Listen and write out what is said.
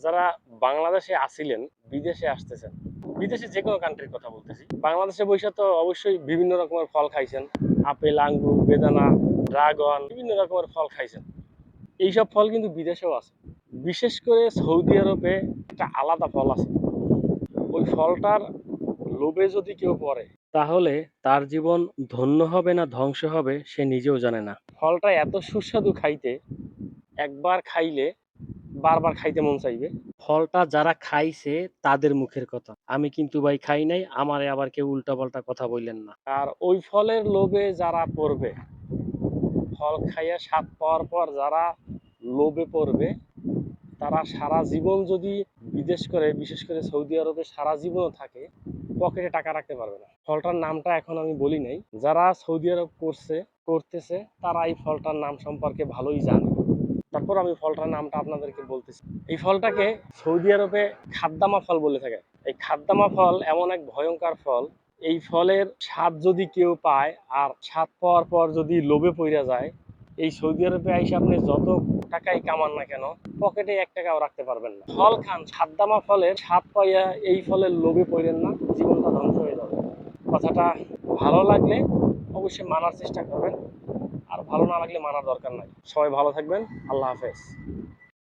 যারা বাংলাদেশে আসিলেন বিদেশে আসতেছেন, বিদেশে যে কোনো কান্ট্রির কথা বলতেছি, বাংলাদেশে বসে তো অবশ্যই বিভিন্ন রকমের ফল খাইছেন, আপেল, আঙ্গুর, বেদানা, ড্রাগন, বিভিন্ন রকমের ফল খাইছেন। এইসব ফল কিন্তু বিদেশেও আছে। বিশেষ করে সৌদি আরবে একটা আলাদা ফল আছে। ওই ফলটার লোভে যদি কেউ পড়ে তাহলে তার জীবন ধন্য হবে না ধ্বংস হবে সে নিজেও জানে না। ফলটা এত সুস্বাদু খাইতে, একবার খাইলে বারবার খাইতে মন চাইবে। ফলটা যারা খাইছে তাদের মুখের কথা, আমি কিন্তু ভাই খাই নাই, আমারে আবার কেউ উল্টাপাল্টা কথা বললেন না। আর ওই ফলের লোভে যারা পড়বে, ফল খাইয়া স্বাদ পাওয়ার পর যারা লোভে পড়বে, তারা সারা জীবন যদি বিদেশ করে, বিশেষ করে সৌদি আরবে সারা জীবনও থাকে, পকেটে টাকা রাখতে পারবে না। ফলটার নামটা এখন আমি বলি নাই, যারা সৌদি আরব করতেছে তারা এই ফলটার নাম সম্পর্কে ভালোই জানে। তারপর আমি ফলটার নামটা আপনাদেরকে বলতেছি। এই ফলটাকে সৌদি আরবে খাদ্দামা ফল বলে থাকে। এই খাদ্দামা ফল এমন এক ভয়ঙ্কর ফল, এই ফলের স্বাদ যদি কেউ পায় আর স্বাদ পাওয়ার পর যদি লোভে পড়া যায়, এই সৌদি আরবে আইসে আপনি যত টাকাই কামান না কেন পকেটে 1 টাকাও রাখতে পারবেন না। ফল খান, খাদ্দামা ফলের স্বাদ পাইয়া এই ফলের লোভে পড়েন না, জীবনটা ধ্বংস হয়ে যাবে। কথাটা ভালো লাগলে অবশ্যই মানার চেষ্টা করবেন, আর ভালো না লাগলে মানার দরকার নাই। সবাই ভালো থাকবেন। আল্লাহ হাফেজ।